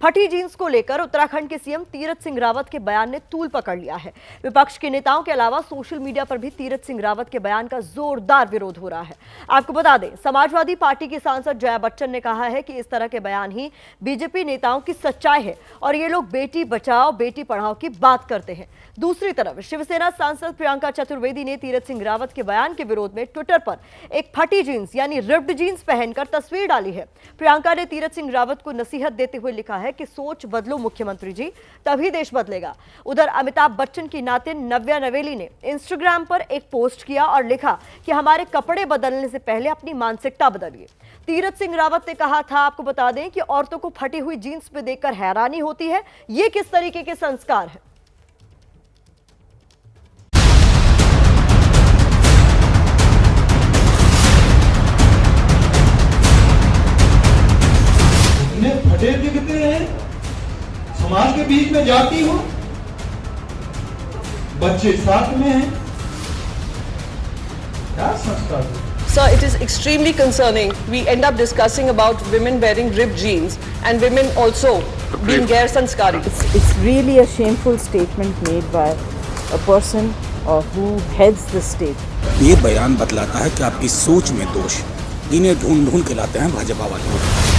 फटी जींस को लेकर उत्तराखंड के सीएम तीरथ सिंह रावत के बयान ने तूल पकड़ लिया है। विपक्ष के नेताओं के अलावा सोशल मीडिया पर भी तीरथ सिंह रावत के बयान का जोरदार विरोध हो रहा है। आपको बता दें, समाजवादी पार्टी की सांसद जया बच्चन ने कहा है कि इस तरह के बयान ही बीजेपी नेताओं की सच्चाई है और ये लोग बेटी बचाओ बेटी पढ़ाओ की बात करते हैं। दूसरी तरफ शिवसेना सांसद प्रियंका चतुर्वेदी ने तीरथ सिंह रावत के बयान के विरोध में ट्विटर पर एक फटी जींस यानी रिप्ड जींस पहनकर तस्वीर डाली है। प्रियंका ने तीरथ सिंह रावत को नसीहत देते हुए लिखा है कि सोच बदलो मुख्यमंत्री जी, तभी देश बदलेगा। उधर अमिताभ बच्चन की नातिन नव्या नवेली ने इंस्टाग्राम पर एक पोस्ट किया और लिखा कि हमारे कपड़े बदलने से पहले अपनी मानसिकता बदलिए। तीरथ सिंह रावत ने कहा था, आपको बता दें कि औरतों को फटी हुई जींस पे देखकर हैरानी होती है, ये किस तरीके के संस्कार है। फटे दिखते हैं, समाज के बीच में जाती हो, बच्चे साथ में हैं, क्या संस्कार है? Sir, it is extremely concerning. We end up discussing about women wearing ripped jeans and women also being gair sanskari. It's really a shameful statement made by a person who heads the state. ये बयान बतलाता है कि आपकी सोच में दोष, इन्हें ढूंढ ढूंढ के लाते हैं भाजपा वाले।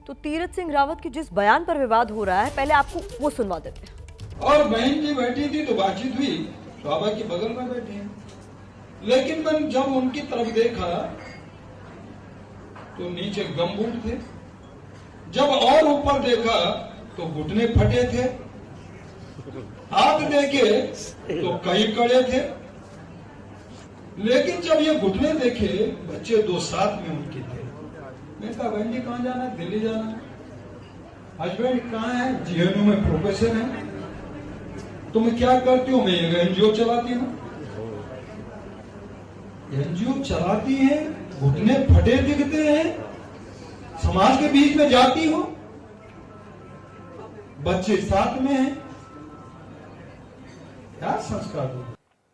तो तीरथ सिंह रावत के जिस बयान पर विवाद हो रहा है, पहले आपको वो सुनवा देते हैं। और बहन जी बैठी थी तो बातचीत हुई, बाबा के बगल में बैठी हैं, लेकिन मैंने जब उनकी तरफ देखा तो नीचे गमबूट थे, जब और ऊपर देखा तो घुटने फटे थे, हाथ देखे तो कई कड़े थे, लेकिन जब ये घुटने देखे बच्चे दो साथ में उनके थे। मैं कहा, बहन जी कहाँ जाना है? दिल्ली जाना है। हस्बैंड कहाँ है? जीएनयू में प्रोफेसर है। तुम क्या करती हो? मैं एक एनजीओ चलाती हूँ। एनजीओ चलाती है, घुटने फटे दिखते हैं, समाज के बीच में जाती हो, बच्चे साथ में हैं, क्या संस्कार हो?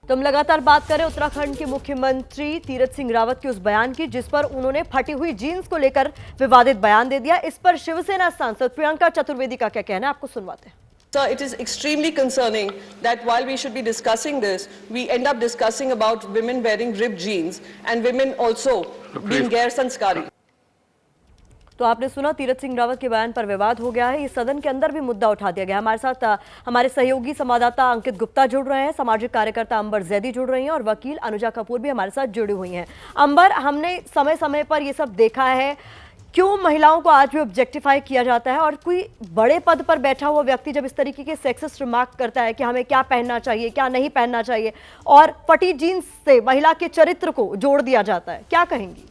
तो हम लगातार बात करें उत्तराखंड के मुख्यमंत्री तीरथ सिंह रावत के उस बयान की जिस पर उन्होंने फटी हुई जीन्स को लेकर विवादित बयान दे दिया। इस पर शिवसेना सांसद प्रियंका चतुर्वेदी का क्या कहना है, आपको सुनवाते हैं। Sir, it is extremely concerning that while we should be discussing this, we end up discussing about women wearing ripped jeans and women also being gair sanskari. तो आपने सुना, तीरथ सिंह रावत के बयान पर विवाद हो गया है। इस सदन के अंदर भी मुद्दा उठा दिया गया। हमारे साथ हमारे सहयोगी संवाददाता अंकित गुप्ता जुड़ रहे हैं, सामाजिक कार्यकर्ता अंबर जैदी जुड़ रही हैं और वकील अनुजा कपूर भी हमारे साथ जुड़ी हुई हैं। अंबर, हमने समय समय पर ये सब देखा है, क्यों महिलाओं को आज भी ऑब्जेक्टिफाई किया जाता है और कोई बड़े पद पर बैठा हुआ व्यक्ति जब इस तरीके के सेक्सिस्ट रिमार्क करता है कि हमें क्या पहनना चाहिए क्या नहीं पहनना चाहिए और फटी जीन्स से महिला के चरित्र को जोड़ दिया जाता है, क्या कहेंगी?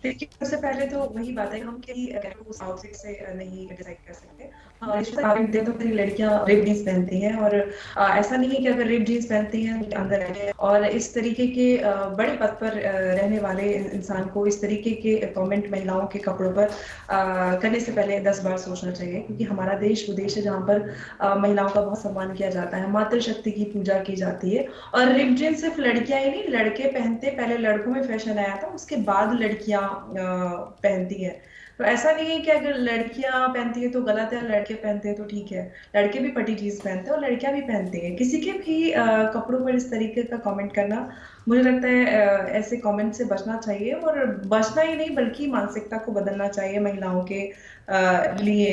देखिए, सबसे पहले तो वही बात है, हम कहीं उस आउटफिट से नहीं डिसाइड कर सकते। आप देखते हो लड़कियां रिप जींस पहनती हैं और ऐसा नहीं है कि अगर रिप जींस पहनती हैं तो अंदर रहते हैं। और इस तरीके के बड़े पद पर रहने वाले इंसान को इस तरीके के कमेंट महिलाओं के कपड़ों पर करने से पहले 10 बार सोचना चाहिए, क्योंकि हमारा देश वो देश है जहाँ पर महिलाओं का बहुत सम्मान किया जाता है, मातृशक्ति की पूजा की जाती है। और रिप जींस सिर्फ लड़कियां ही नहीं, लड़के पहनते, पहले लड़कों में फैशन आया था, उसके बाद लड़कियां पहनती है। तो ऐसा नहीं है कि अगर लड़कियां पहनती है तो गलत है, लड़के पहनते हैं तो ठीक है। लड़के भी फटी जीन्स पहनते हैं और लड़कियां भी पहनती हैं। किसी के भी कपड़ों पर इस तरीके का कमेंट करना, मुझे लगता है ऐसे कमेंट से बचना चाहिए, और बचना ही नहीं बल्कि मानसिकता को बदलना चाहिए महिलाओं के लिए।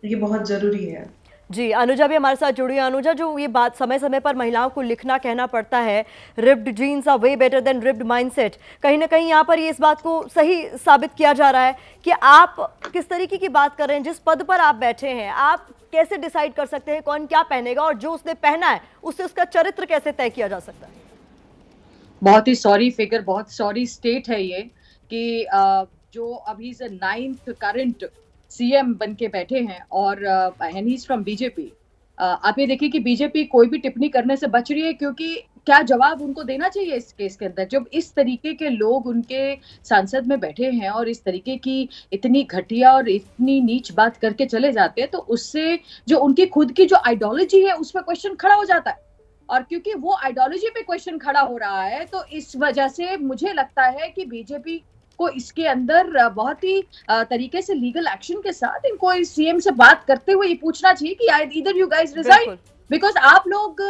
ये बहुत जरूरी है। जी, अनुजा भी हमारे साथ जुड़ी है। अनुजा, जो ये बात समय समय पर महिलाओं को लिखना कहना पड़ता है, ripped jeans are way better than ripped mindset, कहीं ना कहीं यहाँ पर ये इस बात को सही साबित किया जा रहा है कि आप किस तरीके की बात कर रहे हैं। जिस पद पर आप बैठे हैं, आप कैसे डिसाइड कर सकते हैं कौन क्या पहनेगा, और जो उसने पहना है उससे उसका चरित्र कैसे तय किया जा सकता है? बहुत ही सॉरी फिगर, बहुत सॉरी स्टेट है ये कि जो अभी से 9th करंट सीएम बन के बैठे हैं और and he is from BJP. आप ये देखिए कि बीजेपी कोई भी टिप्पणी करने से बच रही है, क्योंकि क्या जवाब उनको देना चाहिए इस केस के अंदर, जब इस तरीके के लोग उनके सांसद में बैठे हैं और इस तरीके की इतनी घटिया और इतनी नीच बात करके चले जाते हैं, तो उससे जो उनकी खुद की जो आइडियोलॉजी है उस पर क्वेश्चन खड़ा हो जाता है। और क्योंकि वो आइडियोलॉजी पे क्वेश्चन खड़ा हो रहा है, तो इस वजह से मुझे लगता है कि बीजेपी को इसके अंदर बहुत ही तरीके से लीगल एक्शन के साथ इनको इस सीएम से बात करते हुए ये पूछना चाहिए कि either you guys resign, because आप लोग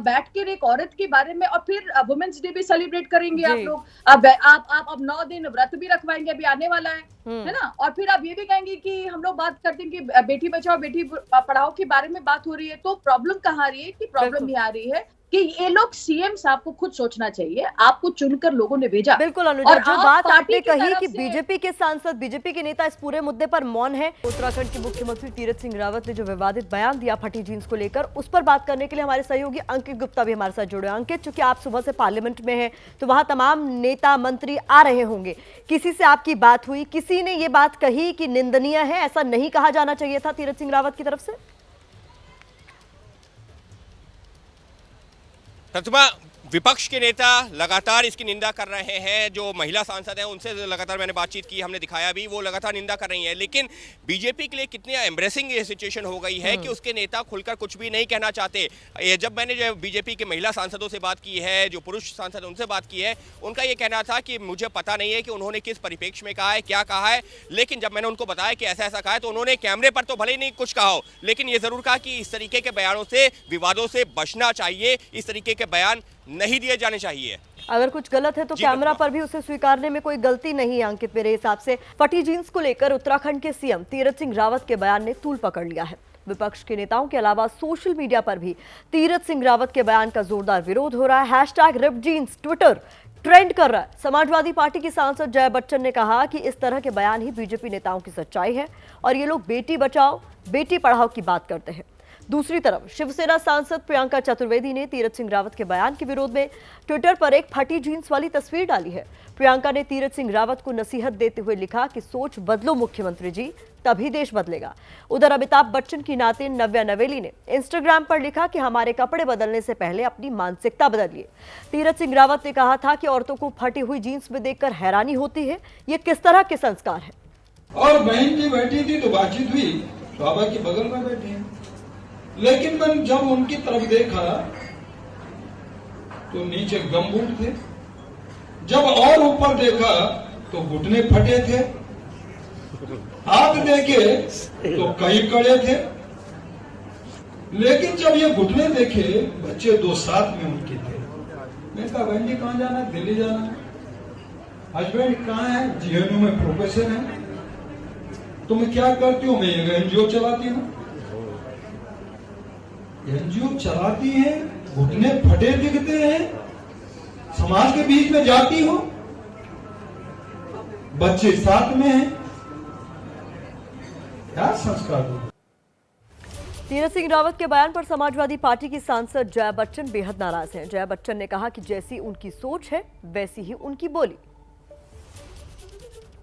बैठ कर एक औरत के बारे में, और फिर वुमेन्स डे भी सेलिब्रेट करेंगे आप लोग, आप 9 दिन व्रत भी रखवाएंगे, अभी आने वाला है ना, और फिर आप ये भी कहेंगे कि हम लोग बात करते हैं कि बेटी बचाओ बेटी पढ़ाओ के बारे में बात हो रही है। तो प्रॉब्लम कहाँ आ रही है कि प्रॉब्लम ये आ रही है कि ये लोग सीएम साहब को खुद सोचना चाहिए, आपको चुनकर लोगों ने भेजा। बिल्कुल अनुजा, जो बात आपने कही कि बीजेपी के सांसद, बीजेपी के नेता इस पूरे मुद्दे पर मौन है। उत्तराखंड के मुख्यमंत्री तीरथ सिंह रावत ने जो विवादित बयान दिया फटी जींस को लेकर, उस पर बात करने के लिए हमारे सहयोगी अंकित गुप्ता भी हमारे साथ जुड़े। अंकित, चूंकि आप सुबह से पार्लियामेंट में हैं तो वहां तमाम नेता मंत्री आ रहे होंगे, किसी से आपकी बात हुई, किसी ने ये बात कही कि निंदनीय है, ऐसा नहीं कहा जाना चाहिए था तीरथ सिंह रावत की तरफ से? प्रतिमा, विपक्ष के नेता लगातार इसकी निंदा कर रहे हैं। जो महिला सांसद हैं उनसे लगातार मैंने बातचीत की, हमने दिखाया भी, वो लगातार निंदा कर रही हैं। लेकिन बीजेपी के लिए कितनी एम्ब्रेसिंग ये सिचुएशन हो गई है कि उसके नेता खुलकर कुछ भी नहीं कहना चाहते। जब मैंने जो बीजेपी के महिला सांसदों से बात की है, जो पुरुष सांसद उनसे बात की है, उनका ये कहना था कि मुझे पता नहीं है कि उन्होंने किस परिप्रेक्ष्य में कहा है, क्या कहा है, लेकिन जब मैंने उनको बताया कि ऐसा ऐसा कहा है तो उन्होंने कैमरे पर तो भले ही नहीं कुछ कहा हो, लेकिन ये जरूर कहा कि इस तरीके के बयानों से, विवादों से बचना चाहिए, इस तरीके के बयान नहीं दिए जाने चाहिए। अगर कुछ गलत है तो कैमरा पर भी उसे स्वीकारने में कोई गलती नहीं है। अंकित, मेरे हिसाब से फटी जींस को लेकर उत्तराखंड के सीएम तीरथ सिंह रावत के बयान ने तूल पकड़ लिया है। विपक्ष के नेताओं के अलावा सोशल मीडिया पर भी तीरथ सिंह रावत के बयान का जोरदार विरोध हो रहा है। Hashtag ripped jeans Twitter trend कर रहा है। समाजवादी पार्टी की सांसद जया बच्चन ने कहा कि इस तरह के बयान ही बीजेपी नेताओं की सच्चाई है और ये लोग बेटी बचाओ बेटी पढ़ाओ की बात करते हैं। दूसरी तरफ शिवसेना सांसद प्रियंका चतुर्वेदी ने तीरथ सिंह रावत के बयान के विरोध में ट्विटर पर एक फटी जींस वाली तस्वीर डाली है। प्रियंका ने तीरथ सिंह रावत को नसीहत देते हुए लिखा कि सोच बदलो मुख्यमंत्री जी, तभी देश बदलेगा। उधर अमिताभ बच्चन की नातिन नव्या नवेली ने इंस्टाग्राम पर लिखा कि हमारे कपड़े बदलने से पहले अपनी मानसिकता बदलिए। तीरथ सिंह रावत ने कहा था कि औरतों को फटी हुई जींस में देखकर हैरानी होती है, ये किस तरह के संस्कार है। और बहन जी बैठी थी तो बातचीत हुई, बाबा के बगल में बैठी है, लेकिन मैंने जब उनकी तरफ देखा तो नीचे गमबूट थे, जब और ऊपर देखा तो घुटने फटे थे, हाथ देखे तो कई कड़े थे, लेकिन जब ये घुटने देखे बच्चे 2 साथ में उनके थे। मैं कहा बहन जी कहाँ जाना है? दिल्ली जाना है। हस्बैंड कहाँ है? जीएनयू में प्रोफेसर है। तुम क्या करती हो? मैं एनजीओ चलाती हूँ। एनजीओ चलाती है, घुटने फटे दिखते हैं, समाज के बीच में जाती हो, बच्चे साथ में हैं, क्या संस्कार हो? तीरथ सिंह रावत के बयान पर समाजवादी पार्टी की सांसद जया बच्चन बेहद नाराज हैं। जया बच्चन ने कहा कि जैसी उनकी सोच है वैसी ही उनकी बोली।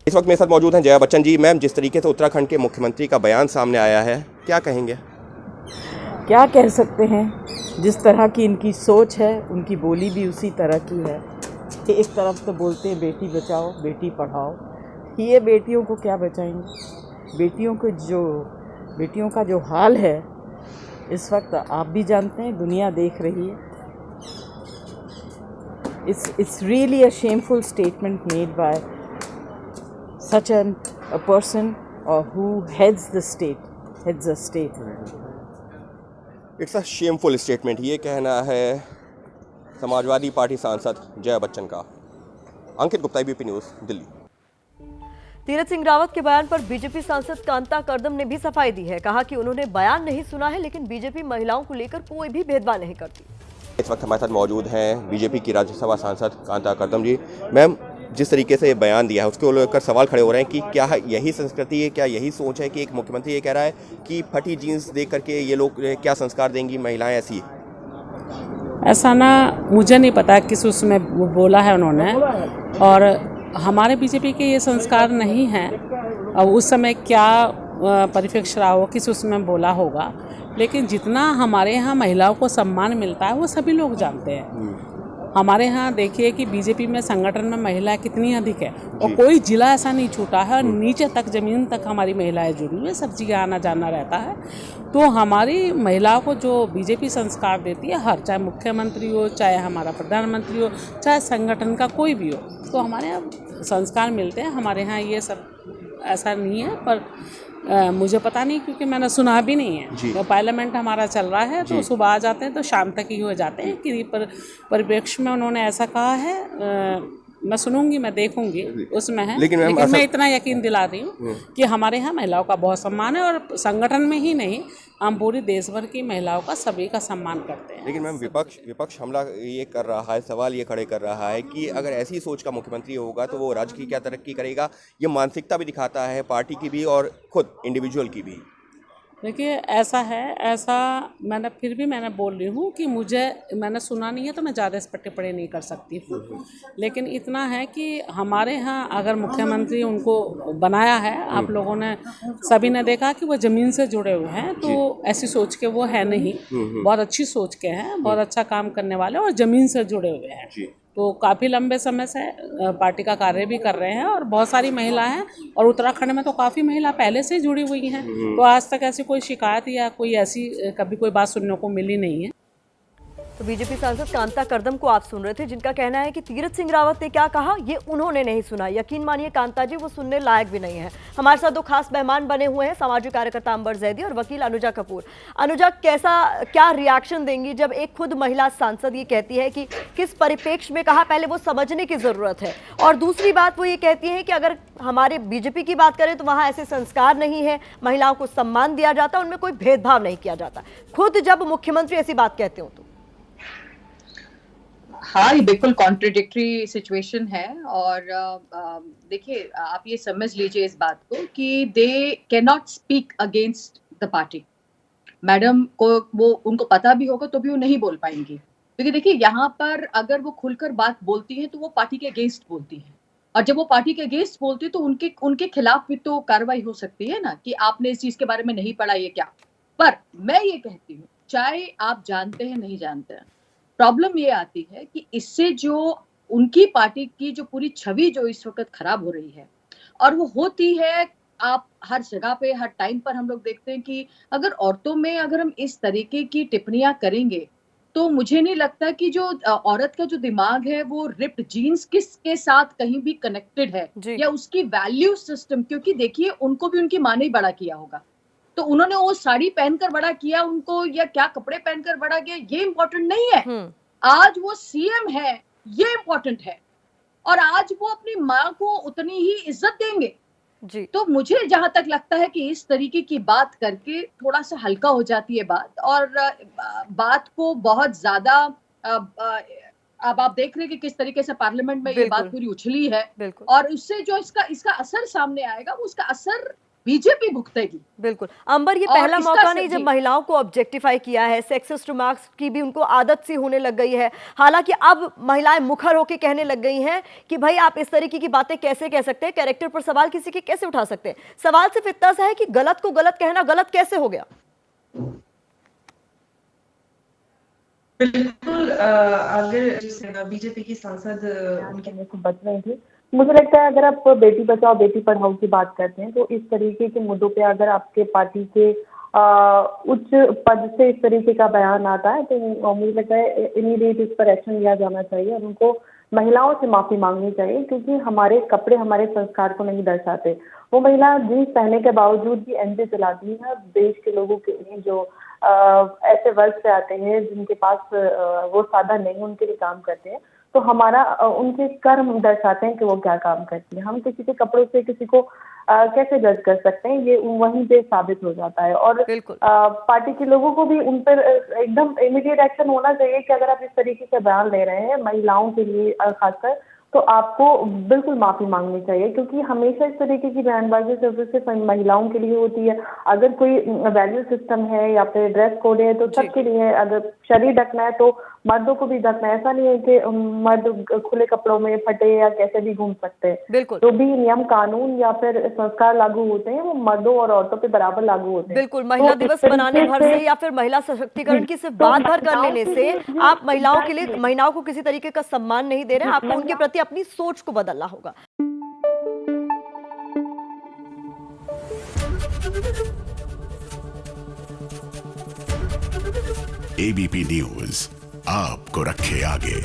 इस वक्त मेरे साथ मौजूद हैं जया बच्चन जी। मैम, जिस तरीके से उत्तराखंड के मुख्यमंत्री का बयान सामने आया है, क्या कहेंगे? क्या कह सकते हैं, जिस तरह की इनकी सोच है उनकी बोली भी उसी तरह की है। एक तरफ तो बोलते हैं बेटी बचाओ बेटी पढ़ाओ, ये बेटियों को क्या बचाएंगे? बेटियों का जो हाल है इस वक्त आप भी जानते हैं, दुनिया देख रही है। It's really a shameful statement made by such a person who heads a state. It's a shameful statement, ये कहना है समाजवादी पार्टी सांसद जया बच्चन का। अंकित गुप्ता, एबीपी न्यूज़, दिल्ली। तीरथ सिंह रावत के बयान पर बीजेपी सांसद कांता कर्दम ने भी सफाई दी है। कहा कि उन्होंने बयान नहीं सुना है, लेकिन बीजेपी महिलाओं को लेकर कोई भी भेदभाव नहीं करती। इस वक्त हमारे साथ मौजूद हैं बीजेपी की राज्यसभा सांसद कांता कर्दम जी। मैम, जिस तरीके से ये बयान दिया है उसको लेकर सवाल खड़े हो रहे हैं कि क्या यही संस्कृति है, क्या यही सोच है कि एक मुख्यमंत्री ये कह रहा है कि फटी जीन्स देख करके ये लोग क्या संस्कार देंगी महिलाएं ऐसी? ऐसा ना, मुझे नहीं पता किस उसमें बोला है उन्होंने, और हमारे बीजेपी के ये संस्कार नहीं हैं। और उस समय क्या परिप्रेक्ष्य रहा हो, किस उसमें बोला होगा, लेकिन जितना हमारे यहाँ महिलाओं को सम्मान मिलता है वो सभी लोग जानते हैं। हमारे यहाँ देखिए कि बीजेपी में संगठन में महिलाएं कितनी अधिक है और कोई जिला ऐसा नहीं छूटा है और नीचे तक ज़मीन तक हमारी महिलाएं जुड़ी हुई है, सब जगह आना जाना रहता है। तो हमारी महिलाओं को जो बीजेपी संस्कार देती है, हर चाहे मुख्यमंत्री हो, चाहे हमारा प्रधानमंत्री हो, चाहे संगठन का कोई भी हो, तो हमारे यहाँ संस्कार मिलते हैं। हमारे यहाँ ये सब ऐसा नहीं है, पर मुझे पता नहीं क्योंकि मैंने सुना भी नहीं है। तो पार्लियामेंट हमारा चल रहा है तो सुबह आ जाते हैं तो शाम तक ही हो जाते हैं कि परिप्रेक्ष्य में उन्होंने ऐसा कहा है। मैं सुनूंगी, मैं देखूंगी उसमें है, लेकिन मैं इतना यकीन दिला रही हूँ कि हमारे यहाँ महिलाओं का बहुत सम्मान है और संगठन में ही नहीं, हम पूरी देश भर की महिलाओं का सभी का सम्मान करते हैं। लेकिन मैम विपक्ष हमला ये कर रहा है, सवाल ये खड़े कर रहा है कि अगर ऐसी सोच का मुख्यमंत्री होगा तो वो राज्य की क्या तरक्की करेगा। ये मानसिकता भी दिखाता है पार्टी की भी और खुद इंडिविजुअल की भी। देखिए ऐसा मैंने बोल रही हूँ कि मैंने सुना नहीं है तो मैं ज़्यादा इस पर टिप्पणी नहीं कर सकती हूँ। लेकिन इतना है कि हमारे यहाँ अगर मुख्यमंत्री उनको बनाया है, आप लोगों ने सभी ने देखा कि वो ज़मीन से जुड़े हुए हैं, तो ऐसी सोच के वो है नहीं, बहुत अच्छी सोच के हैं, बहुत अच्छा काम करने वाले और ज़मीन से जुड़े हुए हैं। तो काफ़ी लंबे समय से पार्टी का कार्य भी कर रहे हैं और बहुत सारी महिला हैं और उत्तराखंड में तो काफ़ी महिला पहले से जुड़ी हुई हैं। तो आज तक ऐसी कोई शिकायत या कोई ऐसी कभी कोई बात सुनने को मिली नहीं है। तो बीजेपी सांसद कांता कर्दम को आप सुन रहे थे, जिनका कहना है कि तीरथ सिंह रावत ने क्या कहा ये उन्होंने नहीं सुना। यकीन मानिए कांता जी, वो सुनने लायक भी नहीं है। हमारे साथ दो खास मेहमान बने हुए हैं, सामाजिक कार्यकर्ता अंबर जैदी और वकील अनुजा कपूर। अनुजा, क्या रिएक्शन देंगी जब एक खुद महिला सांसद ये कहती है कि किस परिप्रेक्ष्य में कहा, पहले वो समझने की जरूरत है, और दूसरी बात वो ये कहती है कि अगर हमारे बीजेपी की बात करें तो वहां ऐसे संस्कार नहीं है, महिलाओं को सम्मान दिया जाता, उनमें कोई भेदभाव नहीं किया जाता। खुद जब मुख्यमंत्री ऐसी बात कहते हो तो हाँ, ये बिल्कुल कॉन्ट्रडिक्टरी सिचुएशन है। और देखिए, आप ये समझ लीजिए इस बात को कि they can not speak against the party. Madam को वो उनको पता भी होगा तो भी वो नहीं बोल पाएंगी, क्योंकि देखिए यहाँ पर अगर वो खुलकर बात बोलती हैं तो वो पार्टी के अगेंस्ट बोलती हैं, और जब वो पार्टी के अगेंस्ट बोलती है तो उनके खिलाफ भी तो कार्रवाई हो सकती है ना, कि आपने इस चीज के बारे में नहीं पढ़ा, ये क्या। पर मैं ये कहती हूँ, चाहे आप जानते हैं नहीं जानते हैं, प्रॉब्लम ये आती है कि इससे जो उनकी पार्टी की जो पूरी छवि जो इस वक्त खराब हो रही है, और वो होती है, आप हर जगह पे हर टाइम पर हम लोग देखते हैं कि अगर औरतों में अगर हम इस तरीके की टिप्पणियां करेंगे तो मुझे नहीं लगता कि जो औरत का जो दिमाग है वो रिप्ड जीन्स किसके साथ कहीं भी कनेक्टेड है, या उसकी वैल्यू सिस्टम। क्योंकि देखिए, उनको भी उनकी माँ ने ही बड़ा किया होगा, तो उन्होंने वो साड़ी पहनकर बड़ा किया उनको, या क्या कपड़े पहनकर बड़ा किया, ये इम्पोर्टेंट नहीं है। आज वो सीएम है, ये इम्पोर्टेंट है, और आज वो अपनी माँ को उतनी ही इज्जत देंगे जी। तो मुझे जहां तक लगता है कि इस तरीके की बात करके थोड़ा सा हल्का हो जाती है बात, और बात को बहुत ज्यादा अब आप देख रहे हैं कि किस तरीके से पार्लियामेंट में ये बात पूरी उछली है, और उससे जो इसका असर सामने आएगा, वो उसका असर बीजेपी भुगतेगी। बिल्कुल अंबर, ये पहला मौका नहीं जब महिलाओं को ऑब्जेक्टिफाई किया है, सेक्सिस्ट रिमार्क्स की भी उनको आदत सी होने लग गई है। हालांकि अब महिलाएं मुखर होकर कहने लग गई हैं कि भाई आप इस तरीके की बातें कैसे कह सकते हैं, कैरेक्टर पर सवाल किसी के कैसे उठा सकते हैं। सवाल सिर्फ इतना सा है कि गलत को गलत कहना गलत कैसे हो गया। बिल्कुल, अगर बीजेपी की सांसद उनके मुंह को बच रही थी, मुझे लगता है अगर आप बेटी बचाओ बेटी पढ़ाओ की बात करते हैं तो इस तरीके के मुद्दों पे अगर आपके पार्टी के उच्च पद से इस तरीके का बयान आता है तो मुझे लगता है इमीडिएट इस पर एक्शन लिया जाना चाहिए, और उनको महिलाओं से माफी मांगनी चाहिए, क्योंकि हमारे कपड़े हमारे संस्कार को नहीं दर्शाते। वो महिला जींस पहनने के बावजूद भी एनजी चलाती है देश के लोगों के लिए जो ऐसे वर्ग से आते हैं जिनके पास वो साधन नहीं, उनके लिए काम करते हैं। तो हमारा उनके कर्म दर्शाते हैं कि वो क्या काम करती है। हम किसी के कपड़ों से किसी को कैसे जज कर सकते हैं, ये वहीं पे साबित हो जाता है। और पार्टी के लोगों को भी उन पर एकदम इमीडिएट एक्शन होना चाहिए कि अगर आप इस तरीके से बयान ले रहे हैं महिलाओं के लिए खासकर, तो आपको बिल्कुल माफी मांगनी चाहिए, क्योंकि हमेशा इस तरीके की बयानबाजी सिर्फ महिलाओं के लिए होती है। अगर कोई वैल्यू सिस्टम है या फिर ड्रेस कोड है तो सबके लिए है। अगर शरीर ढकना है तो मर्दों को भी ढकना है। ऐसा नहीं है कि मर्द खुले कपड़ों में फटे या कैसे भी घूम सकते हैं। बिल्कुल, जो भी नियम कानून या फिर संस्कार लागू होते हैं वो मर्दों और औरतों पे बराबर लागू होते हैं। बिल्कुल। महिला दिवस मनाने भर से या फिर महिला सशक्तिकरण की सिर्फ बात भर कर लेने से आप महिलाओं को किसी तरीके का सम्मान नहीं दे रहे हैं। आपको उनके प्रति अपनी सोच को बदलना होगा। ABP न्यूज आपको रखे आगे।